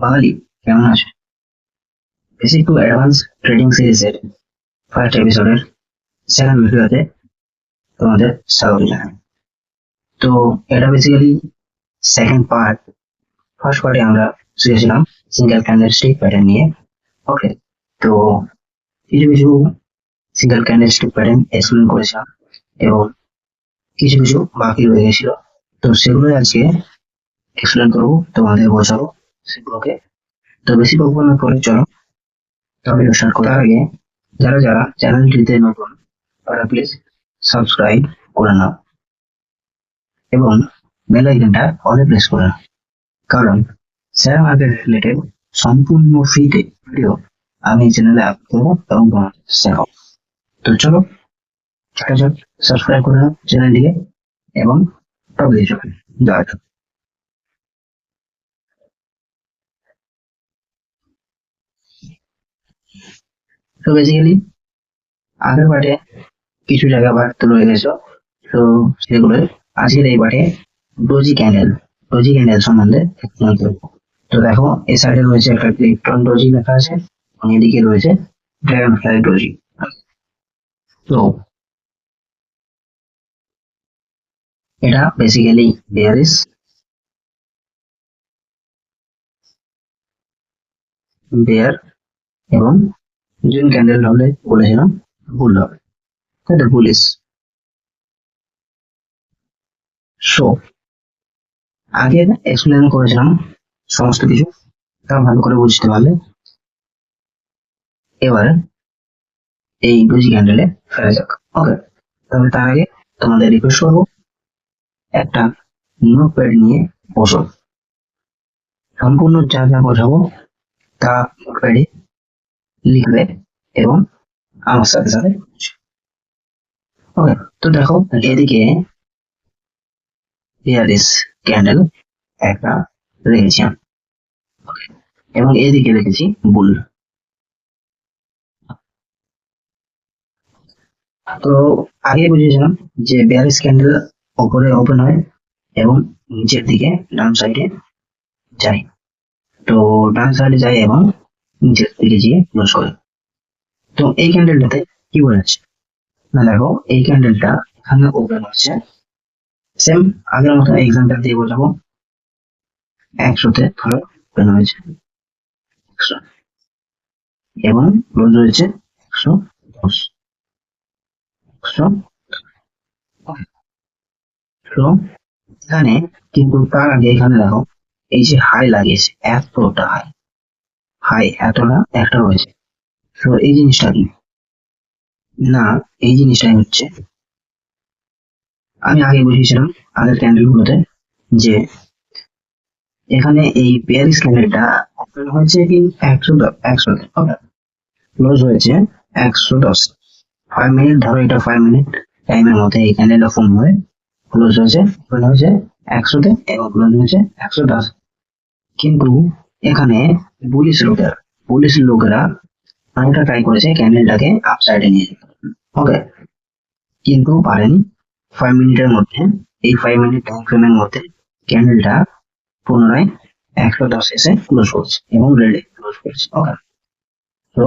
বাঙালি কেমন আছে? Basic to advance trading সিরিজের ফার্স্ট এপিসোডের সেকেন্ড ভিডিওতে তোমাদের স্বাগত জানাই। তো এটা বেসিক্যালি সেকেন্ড পার্ট। ফার্স্ট পার্টে আমরা শিখেছিলাম সিঙ্গেল ক্যান্ডেলস্টিক প্যাটার্ন নিয়ে। ওকে, তো কিছু কিছু সিঙ্গেল ক্যান্ডেলস্টিক প্যাটার্ন এক্সপ্লেন করেছিলাম এবং কিছু কিছু বাকি রয়ে গেছিল। তো সেগুলোই আজকে এক্সপ্লেন করবো, তোমাদের বোঝাবো সেগুলোকে। তো বেশি বকবো না করে চলো তবে স্টার্ট করার আগে যারা যারা চ্যানেলটিতে নতুন তারা প্লিজ সাবস্ক্রাইব করে নাও এবং বেল আইকনটা অলে প্রেস করে নাও, কারণ শেয়ার মার্কেট রিলেটেড সম্পূর্ণ ফ্রিতে ভিডিও আমি চ্যানেলে আপলোড করবো এবং তোমাদের শেখাবো। তো চলো ঝটাঝট সাবস্ক্রাইব করে নাও চ্যানেলটিকে এবং টপিকে চলে যাওয়া যাক। তো বেসিক্যালি আগের পার্টে কিছু জায়গা বাড়তে রয়ে গেছে, তো সেগুলো আজকের এই পার্টে ডোজি ক্যান্ডেল সম্বন্ধে এক্সপ্লেন করবো। তো দেখো এই সাইডে রয়েছে একটা ক্লিপটন ডোজি লেখা আছে এবং এদিকে রয়েছে ড্রাগন ফ্লাই ডোজি। তো এটা বেসিক্যালি বেয়ার এবং গ্রিন ক্যান্ডেল হলে বলেছিলাম বুল হবে, এটা বুলিশ। সো আগে এক্সপ্লেন করেছিলাম সমস্ত কিছু, তা ভালো করে বুঝতে পারলে এবারে এই ডোজি ক্যান্ডেলে ফেরা যাক। ওকে, তবে তার আগে তোমাদের রিকোয়েস্ট করবো একটা নোটপ্যাড নিয়ে বসো, সম্পূর্ণ যা যা বোঝাবো তা নোটপ্যাডে লিখবে এবং আমার সাথে সাথে। ওকে, তো দেখো এদিকে বিয়ারিশ ক্যান্ডেল একটা রেখেছি আমি, এবং এদিকে রেখেছি বুল। তো আগে বুঝিয়েছিলাম যে বিয়ারিশ ক্যান্ডেল ওপরে ওপেন হয় এবং নিচের দিকে ডান সাইডে যায়। তো ডান সাইডে যায় এবং নিচের দিকে গিয়ে ক্লোজ করে। তো এই ক্যান্ডেলটাতে কি বোঝাচ্ছে না, দেখো এই ক্যান্ডেলটা এখানে ওপেন হচ্ছে, সেম আগের মতো এক্সাম্পল দিয়ে বোঝাবো। 100-তে ধরো ওপেন হয়েছে 100 এবং ক্লোজ হয়েছে 110। তো এখানে কিন্তু তার আগে এখানে দেখো এই যে হাই লাগিয়েছে, এতটা হাই, এতটা একটা রয়েছে। তো এই জিনিসটা কি না, এই জিনিসটাই হচ্ছে আমি আগে বুঝিয়েছিলাম আগের ক্যান্ডেল গুলোতে যে এখানে এই বেয়ারিশ ক্যান্ডেলটা ওপেন হয়েছে কি 110, ক্লোজ হয়েছে 110। 5 মিনিট ধরো, এটা 5 মিনিট টাইমের মধ্যে এই ক্যান্ডেলটা ফর্ম হয়ে ক্লোজ হয়েছে, ওপেন হয়েছে 100-তে এবং ক্লোজ হয়েছে 110। কিন্তু এখানে পুলিশ লোকেরা অনেকটা ট্রাই করেছে ক্যান্ডেলটাকে আপসাইডে নিয়ে যেতে, ওকে, কিন্তু পারেনি। 5 মিনিটের মধ্যে, এই 5 মিনিট টাইম ফ্রেমের মধ্যে ক্যান্ডেলটা পুনরায় 110 এসে ক্লোজ করছে এবং রেডে ক্লোজ করছে। ওকে, তো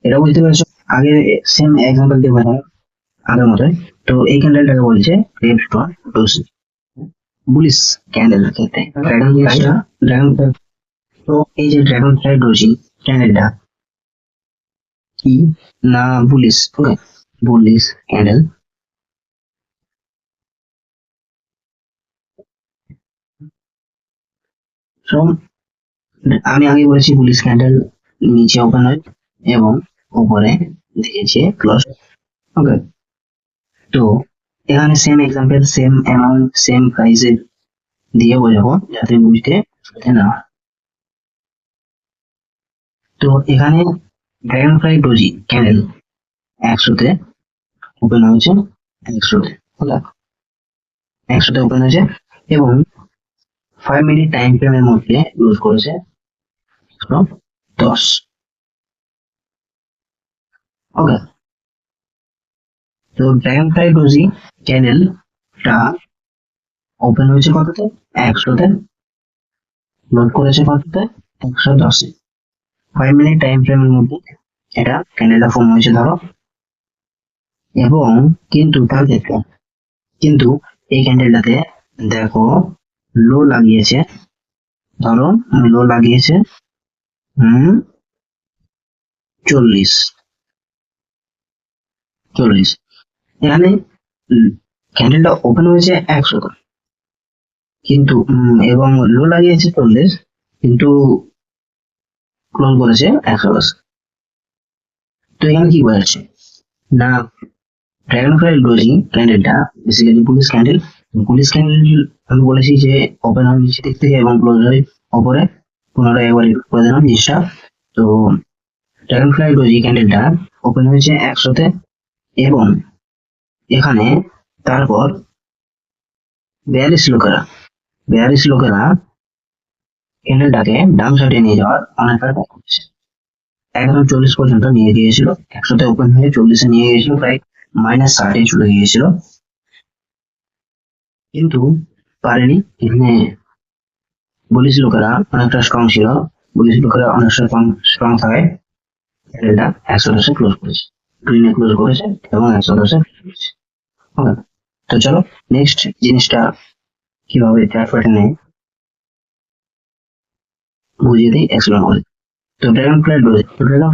এটা বুঝতে পেরেছো। আগে সেম এক্সাম্পল দিয়ে বোঝানো আগের মতোই। তো এই ক্যান্ডেলটাকে বলছে ক্লিপটন ডোজি বুলিশ ক্যান্ডেল ক্ষেত্রে ড্রাগন। তো এই যে ড্রাগন ফ্লাই ডোজি ক্যান্ডেলটা কি না বুলিশ, ওকে, বুলিশ ক্যান্ডেল। তো আমি আগে বলেছি বুলিশ ক্যান্ডেল নিচে ওপেন হয় এবং উপরে দিয়েছে ক্লোজ। ওকে, তো এখানে same example, same amount, same প্রাইসে দিয়ে বোঝাবো যাতে বুঝতে সুবিধা না হয়। তো এখানে ড্রাগন ফ্লাই ডোজি ক্যান্ডেল 100-তে ওপেন হয়েছে, 100-তে, 100-তে ওপেন হয়েছে এবং 5 মিনিট টাইম ফ্রেমের মধ্যে ক্লোজ করেছে 110। ওকে, তো ড্রাগন ফ্লাই ডোজি ক্যান্ডেলটা ওপেন হয়েছে কততে, 100-তে, ক্লোজ করেছে কততে 110-এ। 5 মিনিট টাইম ফ্রেমের মধ্যে এটা ক্যান্ডেলটা ফর্ম হয়েছে ধরো, এবং কিন্তু তার ক্ষেত্রে কিন্তু এই ক্যান্ডেলটাতে দেখো লো লাগিয়েছে, ধরো লো লাগিয়েছে 40, এখানে ক্যান্ডেলটা ওপেন হয়েছে 100, কিন্তু এবং লো লাগিয়েছে 40, কিন্তু ক্লোজ করেছে 110। তো এখানে কি বোঝাচ্ছে না, ড্রাগন ফ্লাই ডোজি ক্যান্ডেলটা basically bullish candle. Bullish candle আমি বলেছি যে ওপেন হয় নিচে দিক থেকে এবং ক্লোজ হয় ওপরে, পুনরায় একবার করে দিলাম জিনিসটা। তো ড্রাগন ফ্লাই ডোজি ক্যান্ডেলটা ওপেন হয়েছে 100-তে, এবং এখানে তারপর বেয়ারিশ লোকেরা ক্যান্ডেলটাকে ডান সাইডে নিয়ে যাওয়ার অনেকটা ট্রাই করছে। একদম 40 পর্যন্ত নিয়ে গিয়েছিল, 100-তে ওপেন হয়ে 40-এ নিয়ে গিয়েছিল, প্রায় -60-এ চলে গিয়েছিল, কিন্তু পারেনি। এখানে পুলিশ লোকেরা অনেকটা স্ট্রং ছিল, পুলিশ লোকেরা অনেক স্ট্রং থাকায় ক্যান্ডেলটা 110-এ ক্লোজ করেছে, গ্রিনে ক্লোজ করেছে এবং 110-এ করেছে। ওকে, তো চলো নেক্সট জিনিসটা কিভাবে চার্ট প্যাটার্নে বুঝিয়ে দিই, এক্সপ্লেন করি। তো ড্রাগন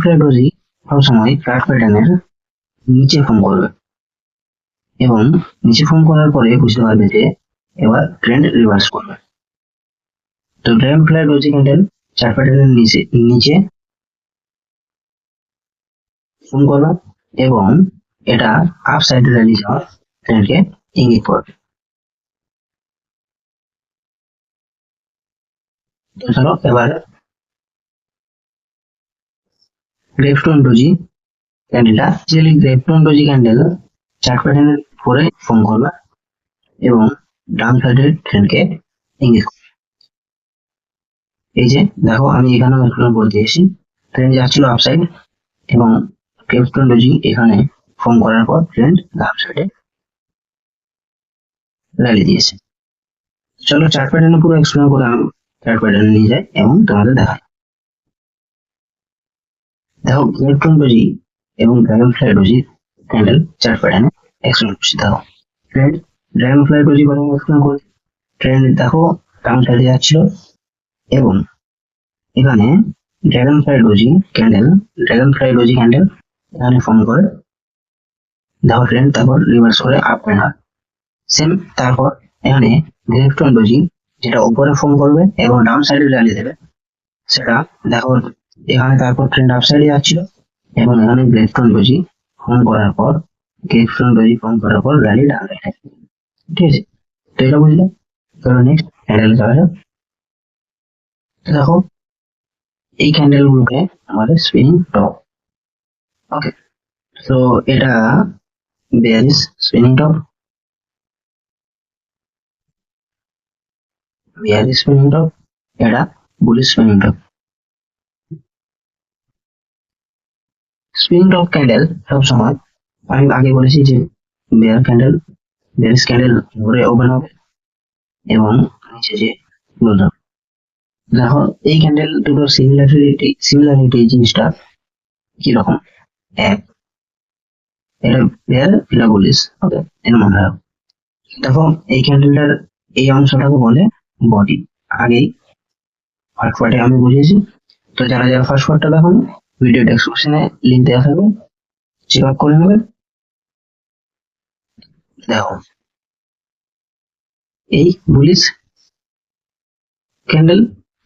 ফ্লাই ডোজি সবসময় চার্ট প্যাটার্নের নিচে ফর্ম করবে, এবং নিচে ফর্ম করার পরে বুঝতে পারবে যে এবার ট্রেন্ড রিভার্স করবে। তো dragon fly doji candle chart প্যাটার্নের নিচে ফর্ম করবে, এবং এটা আপ সাইডে র্যালি যাওয়ার ট্রেন্ডকে ইঙ্গিত করবে। তো চলো এবার গ্রেপস্টোন ডোজি ক্যান্ডেলটা, গ্রেপস্টোন ডোজি ক্যান্ডেল চার্ট প্যাটার্নের পরে ফর্ম করবে এবং ডান সাইডের ট্রেন্ডকে ইঙ্গিত করবে। এই যে দেখো আমি এখানেও এক্সপ্লেন করে দিয়েছি, ট্রেন্ড যাচ্ছিল আপসাইড এবং গ্রেপস্টোন ডোজি এখানে ফর্ম করার পর ট্রেন্ড ডান সাইডে র্যালি দিয়েছে। চলো চার্ট প্যাটার্নে পুরো এক্সপ্লেন করে আমি চার্ট প্যাটার্নে নিয়ে যাই এবং তোমাদের দেখাই। দেখো গ্রেপস্টোন ডোজি এবং dragon fly doji candle chart প্যাটার্নে এক্সপ্লেন করছি। দেখো ট্রেন্ড ড্রাগন ফ্লাই ডোজি বলে এক্সপ্লেন করি। ট্রেন্ড দেখো ডাউন সাইডে যাচ্ছিল, এবং এখানে ড্রাগন ফ্লাই ডোজি ক্যান্ডেল এখানে ফর্ম করে, দেখো ট্রেন্ড তারপর রিভার্স করে আপ ট্রেন্ড হয়। সেম তারপর এখানে গ্রেপস্টোন ডোজি যেটা উপরে ফর্ম করবে এবং ডাউন সাইডে র্যালি দেবে, সেটা দেখো এখানে তারপর ট্রেন্ড আপ সাইডে যাচ্ছিল, এবং এখানে গ্রেপস্টোন ডোজি ফর্ম করার পর র্যালি ডাউন সাইডে। ঠিক আছে, তো এটা বুঝলে। চলো নেক্সট ক্যান্ডেল যাওয়া যাক। দেখো এই ক্যান্ডেল গুলোকে আমাদের স্পিনিং টপ। ওকে, তো এটা বেয়ারিশ স্পিনিং টপ, এটা bullish spinning top. Spinning top candle সবসময় আমি আগে বলেছি যে বেয়ারিশ ক্যান্ডেল ঘুরে ওপেন হবে এবং নিচে যে ক্লোজ হবে। দেখো এই ক্যান্ডেল দুটো সিমিলারিটি জিনিসটা কিরকম, এক, এটা বেয়ার এটা বুলিশ। ওকে, এর মনে রাখো। দেখো এই ক্যান্ডেলটার এই অংশটাকে বলে বডি, আগেই ফার্স্ট পার্টে আমি বুঝিয়েছি। তো যারা ফার্স্ট পার্টটা দেখুন, ভিডিও ডেসক্রিপশনে লিঙ্ক দেওয়া থাকবে, চেক আউট করে নেবে। দেখো এই বুলিশ ক্যান্ডেল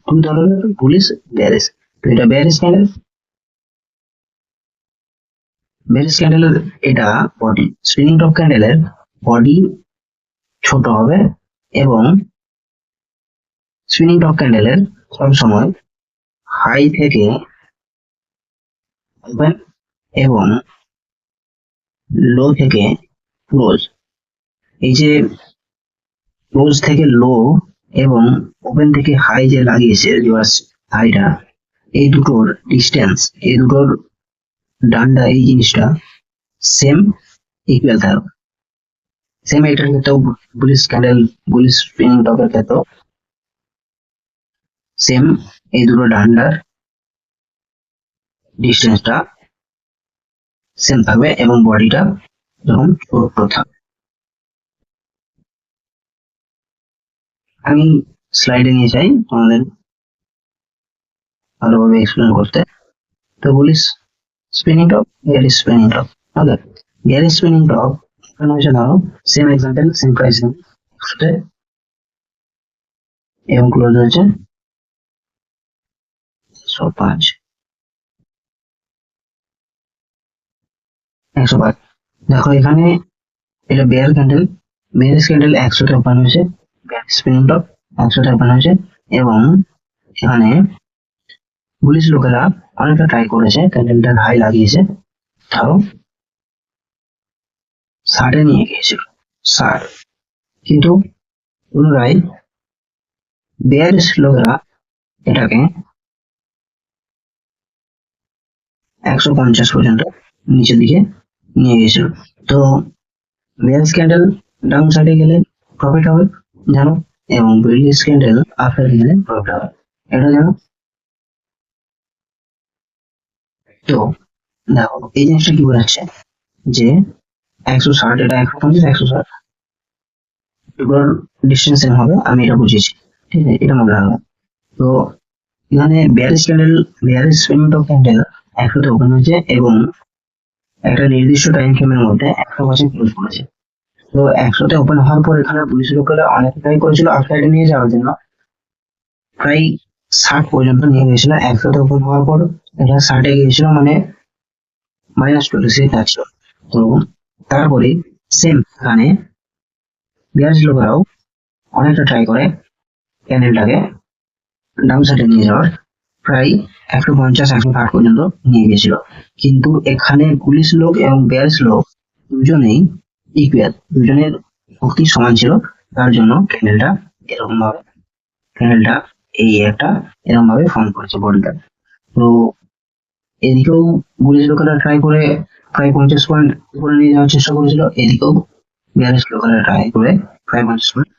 দুই ধরনের, বুলিশ বেয়ারিশ। তো এটা বেয়ারিশ ক্যান্ডেলের এটা বডি, স্পিনিং টপ ক্যান্ডেলের বডি ছোট হবে, এবং স্পিনিং টপ ক্যান্ডেলের সবসময় হাই থেকে ওপেন এবং লো থেকে ক্লোজ। এই যে ক্লোজ থেকে লো এবং ওপেন থেকে হাই যে লাগিয়েছে রিভার্স হাইটা, এই দুটোর ডিস্টেন্স, এই দুটোর ডান্ডা, এই জিনিসটা সেম ইকুয়াল থাকবে। সেম এটার ক্ষেত্রেও বুলিশ স্পিনিং টপের ক্ষেত্রেও সেম এই দুটো ডান্ডার ডিস্টেন্সটা সেম থাকবে এবং বডিটা যখন ছোট থাকবে। আমি স্লাইডে নিয়ে যাই তোমাদের ভালোভাবে এক্সপ্লেন করতে। তো bullish spinning top, bear spinning top. Okay, bear spinning top এখানে হচ্ছে ধরো সেম এক্সাম্পল, সেম প্রাইসিং এবং ক্লোজ হচ্ছে 105 105। দেখো এখানে এটা বেয়ার ক্যান্ডেল, বেয়ার ক্যান্ডেল 100তে ওপেন হয়েছে, বেয়ার স্পিনিং টপ 100তে ওপেন হয়েছে এবং এখানে পুলিশ লোকেরা অনেকটা ট্রাই করেছে, ক্যান্ডেলটা হাই লাগিয়েছে, তাও 60-এ নিয়ে গিয়েছিল 60, কিন্তু পুনরায় বেয়ারিশ লোকেরা এটাকে 150 পর্যন্ত নিচের দিকে নিয়ে গেছিল। তো বেয়ারিশ ক্যান্ডেল ডাউন সাইডে গেলে প্রফিট হবে জানো, এবং বেয়ারিশ ক্যান্ডেল আপ সাইডে গেলে প্রফিট হবে, এটা জানো। তো দেখো এই জিনিসটা কি বোঝাচ্ছে যে 160, এটা 150, 160 এগুলোর ডিস্টেন্স সেম হবে, আমি এটা বুঝেছি, ঠিক আছে, এটা মনে রাখবে। তো এখানে bearish candle, bearish spinning top candle 100তে ওপেন হয়েছে এবং একটা নির্দিষ্ট টাইম ফ্রেমের মধ্যে 100% ক্লোজ করেছে। তো 100তে ওপেন হওয়ার পর এখানে পুলিশ লোকেরা অনেক ট্রাই করেছিল আউটসাইডে নিয়ে যাওয়ার জন্য, প্রায় 60 পর্যন্ত নিয়ে গেছিল। 100তে ওপেন হওয়ার পর এটা 60-এ গিয়েছিল, মানে -26 যাচ্ছিল। তো তারপরে সেম এখানে বিয়ার্স লোকেরাও অনেকটা ট্রাই করে ক্যান্ডেলটাকে ডাউন সাইডে নিয়ে যাওয়ার, প্রায় 150-160 পর্যন্ত নিয়ে গেছিল, কিন্তু এখানে পুলিশ লোক এবং বেয়ার্স লোক দুজনেই ইকুয়াল, দুজনের শক্তি সমান ছিল, তার জন্য ক্যান্ডেলটা এরকম ভাবে, ক্যান্ডেলটা এই একটা এরকম ভাবে ফর্ম করেছে বডিটা। তো এদিকেও পুলিশ লোকেরা ট্রাই করে প্রায় 50 পয়েন্ট উপরে নিয়ে যাওয়ার চেষ্টা করেছিল, এদিকেও বেয়ার্স লোকেরা ট্রাই করে প্রায় 50 পয়েন্ট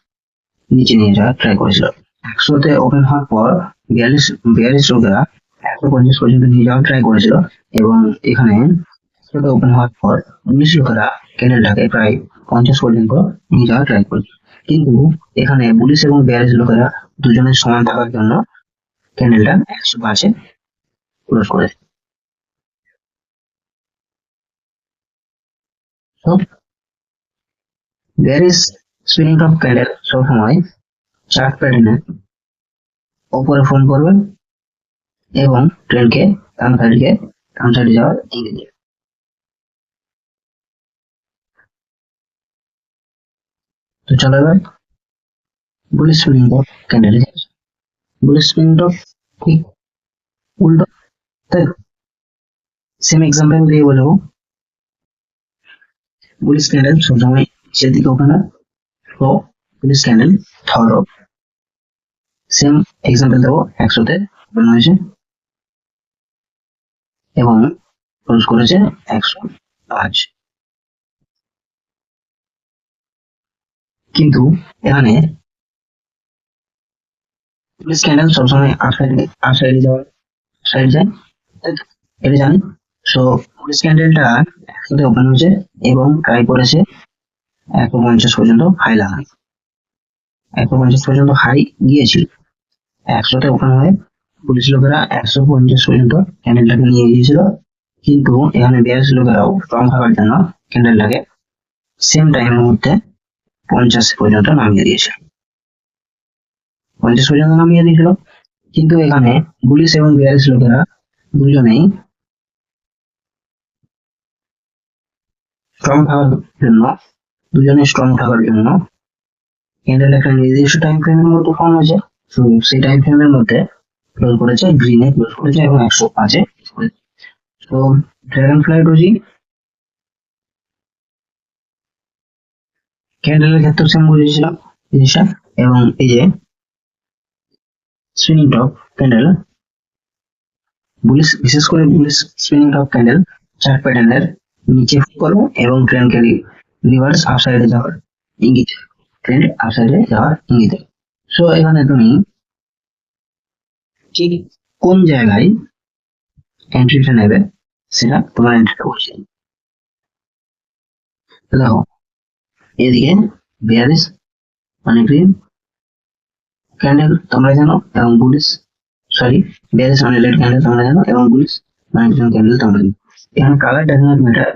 নিচে নিয়ে যাওয়ার ট্রাই করেছিল। 100তে ওপেন হওয়ার পর বিয়াল্লিশ লোকেরা 150 পর্যন্ত নিয়ে যাওয়ার ট্রাই করেছিল এবং এখানে 100তে ওপেন হওয়ার পর 19 লোকেরা ক্যান্ডেলটাকে প্রায় 50 পর্যন্ত নিয়ে যাওয়ার ট্রাই করেছিল, কিন্তু এখানে পুলিশ এবং বিয়াল্লিশ লোকেরা দুজনের সমান থাকার জন্য ক্যান্ডেলটা 105-এ ক্লোজ করেছে। তো বিয়াল্লিশ স্পিনিং টপ ক্যান্ডেল সবসময় চার্ট প্যাটার্নের ওপরে ফর্ম করবে এবং ট্রেনকে ডান সাইডে যাওয়ার ইঙ্গিত দেবে। তো চলো এবার bullish spinning top candle, bullish spinning top ঠিক উল্টো, তাই সেম এক্সাম্পল দিয়ে বলবো। বুলিশ ক্যান্ডেল সবসময় নিচের দিকে ওপেন হয়, তো বুলিশ ক্যান্ডেল ধরো সেম এক্সাম্পল দেবো, 100তে ওপেন হয়েছে এবং ক্লোজ করেছে 105, কিন্তু এখানে পুলিশ ক্যান্ডেল সবসময় আপ সাইডে যাওয়ার সাইড যায়, এটা জানি। সো পুলিশ ক্যান্ডেলটা 100তে ওপেন হয়েছে এবং ট্রাই করেছে 150 পর্যন্ত হাই লাগানো, 150 পর্যন্ত হাই গিয়েছিল। 100তে ওপেন হয়ে পুলিশ লোকেরা 150 পর্যন্ত ক্যান্ডেলটাকে নিয়ে গিয়েছিল, কিন্তু এখানে বিয়ার্স লোকেরাও স্ট্রং থাকার জন্য ক্যান্ডেলটাকে সেম টাইমের মধ্যে 50 পর্যন্ত নামিয়ে দিয়েছিল, 50 পর্যন্ত নামিয়ে দিয়েছিল, কিন্তু এখানে পুলিশ এবং বিয়ার্স লোকেরা দুজনেই স্ট্রং থাকার জন্য ক্যান্ডেল একটা নির্দিষ্ট টাইম ফ্রেমের মধ্যে ফর্ম হয়েছে, তো সেই টাইম ফ্রেমের মধ্যে ক্লোজ করেছে, গ্রিনে ক্লোজ করেছে এবং 105-এ। তো ড্রাগন ফ্লাই ডোজি ক্যান্ডেলের ক্ষেত্রে সেম বুঝেছিলাম জিনিসটা, এবং এই যে স্পিনিং টপ ক্যান্ডেল, বিশেষ করে bullish spinning top candle chart প্যাটার্নের নিচে করবো এবং ট্রেনকে রিভার্স আপসাইডে যাওয়ার ইঙ্গিত, ট্রেন্ড আপসাইডে যাওয়ার ইঙ্গিত। সো এখানে তুমি ঠিক কোন জায়গায় এন্ট্রিটা নেবে সেটা তোমার এন্ট্রিটা বলছে। দেখো এদিকে বিয়ারিশ মানে গ্রিন ক্যান্ডেল তোমরা জানো এবং বুলিশ বিয়ারিশ মানে রেড ক্যান্ডেল তোমরা জানো এবং বুলিশ মানে গ্রিন ক্যান্ডেল তোমরা জানো। এখানে কালার ডাজ নট ম্যাটার,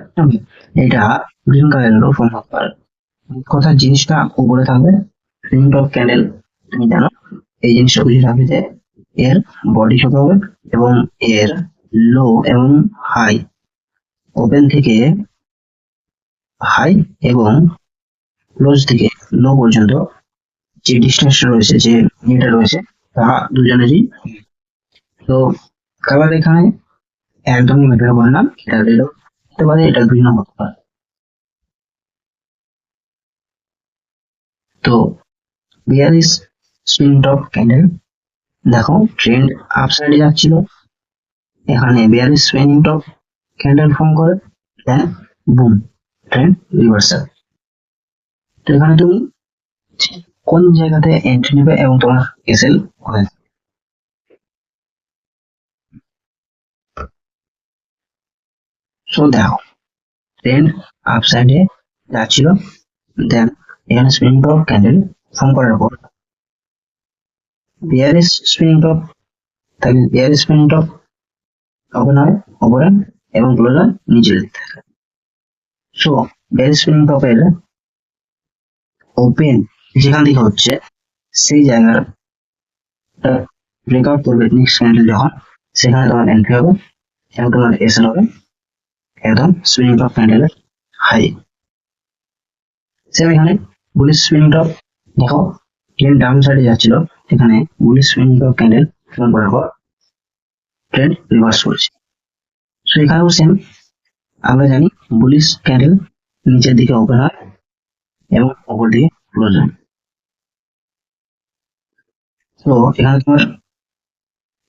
এটা গ্রিন কালারেরও ফর্ম হতে পারে। কথা জিনিসটা উপরে থাকবে প্রিন্ট অফ ক্যান্ডেল, তুমি জানো এই জিনিসটা বুঝে থাকবে যে এর বডি ছোট হবে এবং এর লো এবং হাই, ওপেন থেকে হাই এবং ক্লোজ থেকে লো পর্যন্ত যে ডিস্টেন্স রয়েছে, যে এটা রয়েছে তা দুজনেরই। তো কালার এখানে একদমই ম্যাটার করে না, এটা রেড হতে পারে, এটা গ্রিনও হতে পারে। তো বিয়ারিশ সুইং টপ ক্যান্ডেল, দেখো ট্রেন্ড আপ সাইডে যাচ্ছিল, এখানে bearish swing top candle form করে, দেন বুম ট্রেন্ড রিভার্সাল। তো এখানে তুমি কোন জায়গাতে এন্ট্রি নেবে এবং তোমার এসএল কোথায়। সো দেখো ট্রেন্ড আপ সাইডে যাচ্ছিল, দেন এখানে সুইং টপ ক্যান্ডেল ফর্ম করার পর বিয়ারিশ সুইং টপ, তাহলে বিয়ারিশ সুইং টপ ওপেন হয় ওপরে এবং ক্লোজ হয় নিচের দিক থেকে। সো বিয়ারিশ সুইং টপের ওপেন যেখান থেকে হচ্ছে সেই জায়গার ব্রেকআউট করবে নেক্সট ক্যান্ডেল যখন, সেখানে তোমার এন্ট্রি হবে এবং তোমার এসএল হবে একদম সুইং টপ ক্যান্ডেলের হাই। সেম এখানে বুলিশ সুইং টপ, দেখো ট্রেন্ড ডাউন সাইডে যাচ্ছিল, এখানে bullish swing top candle form করার পর ট্রেন্ড রিভার্স করছে। সো এখানেও সেম, আমরা জানি বুলিশ ক্যান্ডেল নিচের দিকে ওপেন হয় এবং উপর দিকে ক্লোজ হয়। তো এখানে তোমার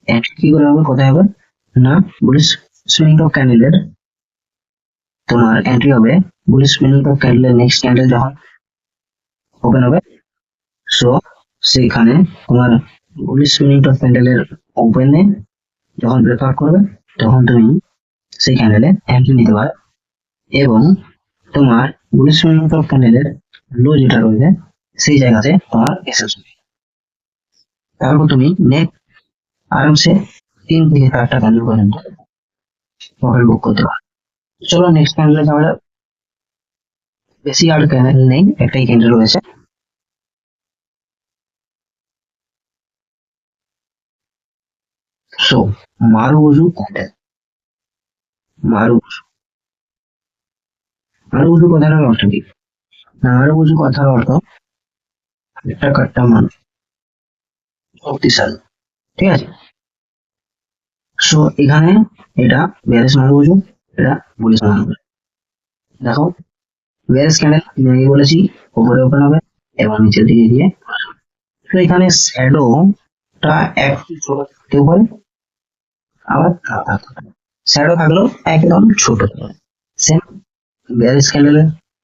এন্ট্রি কি করে হবে, কোথায় হবে না, বুলিশ সুইং টপ ক্যান্ডেলের তোমার এন্ট্রি হবে বুলিশ সুইং টপ ক্যান্ডেলের নেক্সট ক্যান্ডেল যখন ওপেন হবে। সো সেখানে তোমার বুলিশ সুইং টপ ক্যান্ডেলের ওপেনে যখন ব্রেকআউট করবে তখন তুমি সেই ক্যান্ডেলে এন্ট্রি নিতে পারো এবং তোমার বুলিশ সুইং টপ ক্যান্ডেলের লো যেটা রয়েছে সেই জায়গাতে তোমার এসএল হবে। তারপর তুমি নেট আরামসে 3 থেকে 4টা ক্যান্ডেল পর্যন্ত প্রফিট বুক করতে পারো। চলো নেক্সট ক্যান্ডেলে যাওয়া যাক। বেশি আর ক্যান্ডেল নেই, একটাই ক্যান্ডেল রয়েছে। সো মারুবুজু ক্যান্ডেল, মারুবুজু মারুবুজু কথাটার অর্থ কি না, মারুবুজু কথার অর্থ একটা কাট্টা মানুষ, শক্তিশালী, ঠিক আছে। সো এখানে এটা বিয়ারিশ মারুবুজু, এটা বুলিশ মারুবুজু। দেখো বিয়ারিশ ক্যান্ডেল আমি আগে বলেছি উপরে ওপেন হবে এবং নিচের দিকে গিয়ে, তো এখানে শ্যাডোটা একটু ছোট থাকতেও পারে আবার না থাকতে পারে, শ্যাডো থাকলেও একদম ছোট থাকবে। সেম বিয়ারিশ ক্যান্ডেলে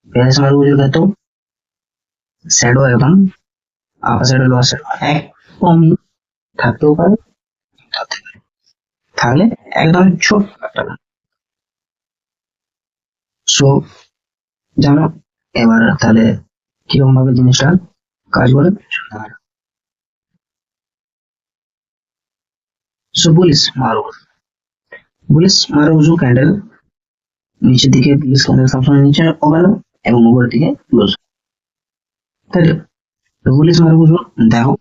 বিয়ারিশ মারুবুজুর ক্ষেত্রেও শ্যাডো একদম আপার সাইডে লোয়ার সাইড একদম থাকতেও পারে, থাকলে একদম ছোট একটা। সো জানো এবার তাহলে কিরকম ভাবে জিনিসটা কাজ করে। সো বুলিশ মারুবুজু ক্যান্ডেল নিচের দিকে, বুলিশ ক্যান্ডেল সবসময় নিচে ওপেন এবং উপরের দিকে ক্লোজ, তাই তো। বুলিশ মারুবুজু দেখো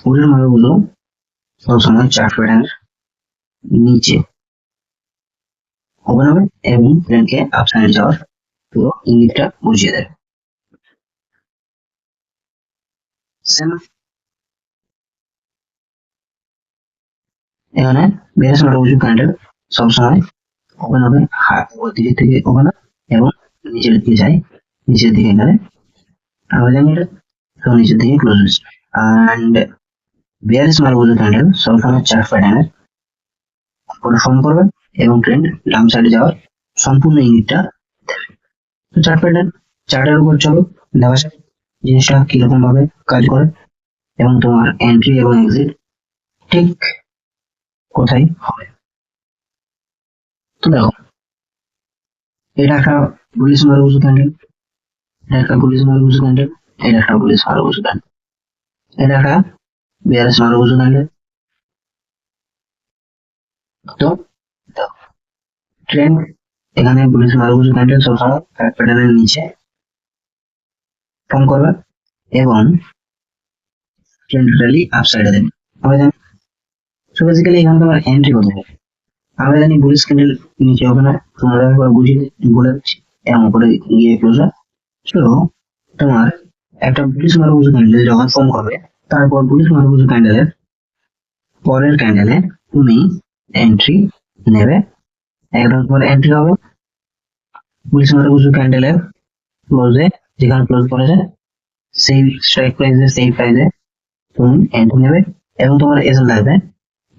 উপরের মারুবুজু সবসময় চার্ট প্যাটার্নের নিচে ওপেন হবে এবং ট্রেন্ডকে আপসাইডে যাওয়ার পুরো ইঙ্গিতটা বুঝিয়ে দেবে। এখানে বিয়ারিশ মারুবুজু ক্যান্ডেল সবসময় ওপেন হবে, উপর দিকে থেকে ওপেন হয় এবং নিচের দিকে যায়, নিচের দিকে গেলে আমরা জানি এটা তো নিচের দিকে ক্লোজ হয়েছে। অ্যান্ড বিয়ারিশ মারুবুজু ক্যান্ডেল সবসময় চার্ট প্যাটার্নের উপরে ফর্ম করবে এবং ট্রেন্ড ডাউন সাইডে যাওয়ার সম্পূর্ণ ইঙ্গিতটা দেবে। তো চার্ট প্যাটার্ন চার্টের উপর চলো দেখা যাক জিনিসটা কিরকম ভাবে কাজ করে। এবং তোমার এন্ট্রি এবং এক্সিট ঠিক কোথায় হবে। তো দেখো, এটা একটা বুলিশ মারুবুজু ক্যান্ডেল, এটা একটা বুলিশ মারুবুজু ক্যান্ডেল, এটা একটা বুলিশ মারুবুজু ক্যান্ডেল, এটা একটা বিয়ারিশ মারুবুজু ক্যান্ডেল। তো ট্রেন্ড এখানে বুলিশ মারুবুজু ক্যান্ডেল সবসময় প্যাটার্নের নিচে ফর্ম করবে এবং ট্রেন্ড টোটালি আপসাইডে দেবে। আমরা জানি, সো বেসিক্যালি এখানে তোমার এন্ট্রি করতে হবে। আমরা জানি বুলিশ ক্যান্ডেল নিচে হবে না, তোমাদের একবার বুঝিয়ে বলে দিচ্ছি, এমন করে গিয়ে ক্লোজ হয়। সো তোমার একটা বুলিশ মারুবুজু ক্যান্ডেল যখন ফর্ম করবে, তারপর বুলিশ মারুবুজু ক্যান্ডেলের পরের ক্যান্ডেলে তুমি এন্ট্রি নেবে। একদম তোমার এন্ট্রি হবে বুলিশ মারুবুজু ক্যান্ডেলের ক্লোজে, যেখানে ক্লোজ করেছে সেই স্ট্রাইক প্রাইসে, সেই প্রাইসে তুমি এন্ট্রি নেবে এবং তোমার এসএল থাকবে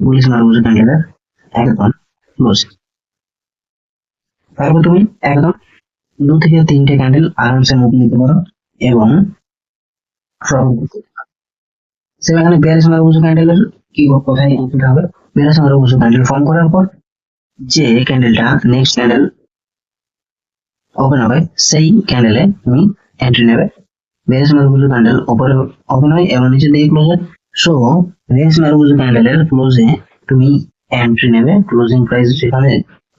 বুলিশ মারুবুজু ক্যান্ডেলের একদম ক্লোজ। তারপর তুমি একদম 2 থেকে 3টে ক্যান্ডেল আরামসে মুভ নিতে পারো এবং সেখানে বিয়ারিশ মারুবুজু ক্যান্ডেলের কি কোথায় এন্ট্রি হবে। বিয়ারিশ মারুবুজু ক্যান্ডেল ফর্ম করার পর যে ক্যান্ডেলটা নেক্সট ক্যান্ডেল ওপেন হবে, সেই ক্যান্ডেলে তুমি এন্ট্রি নেবে। বিয়ারিশ মারুবুজু ক্যান্ডেল উপরে ওপেন হয় এবং নিচে দিকে ক্লোজ হয়। সো বিয়ারিশ মারুবুজু ক্যান্ডেলের ক্লোজে তুমি এন্ট্রি নেবে। ক্লোজিং প্রাইস যেখানে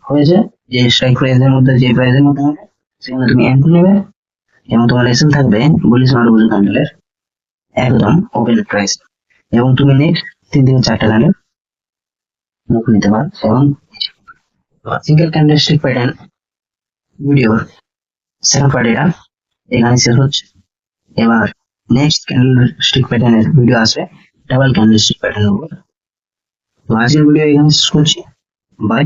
হয়েছে, যে স্ট্রাইক প্রাইসের মধ্যে, যে প্রাইসের মধ্যে হবে, সেখানে তুমি এন্ট্রি নেবে এবং তোমার এসএল থাকবে বুলিশ মারুবুজু ক্যান্ডেলের একদম ওপেন প্রাইস এবং তুমি নেক্সট 3 থেকে 4টা ক্যান্ডেল মুখ নিতে পারো। এবং সিঙ্গেল ক্যান্ডেলস্টিক প্যাটার্ন ভিডিওর সেকেন্ড পার্ট এটা এখানে শেষ হচ্ছে। এবার নেক্সট ক্যান্ডেলস্টিক প্যাটার্নের ভিডিও আসবে ডাবল ক্যান্ডেলস্টিক প্যাটার্নের উপর। তো আজকের ভিডিও এখানে শেষ করছি। বাই।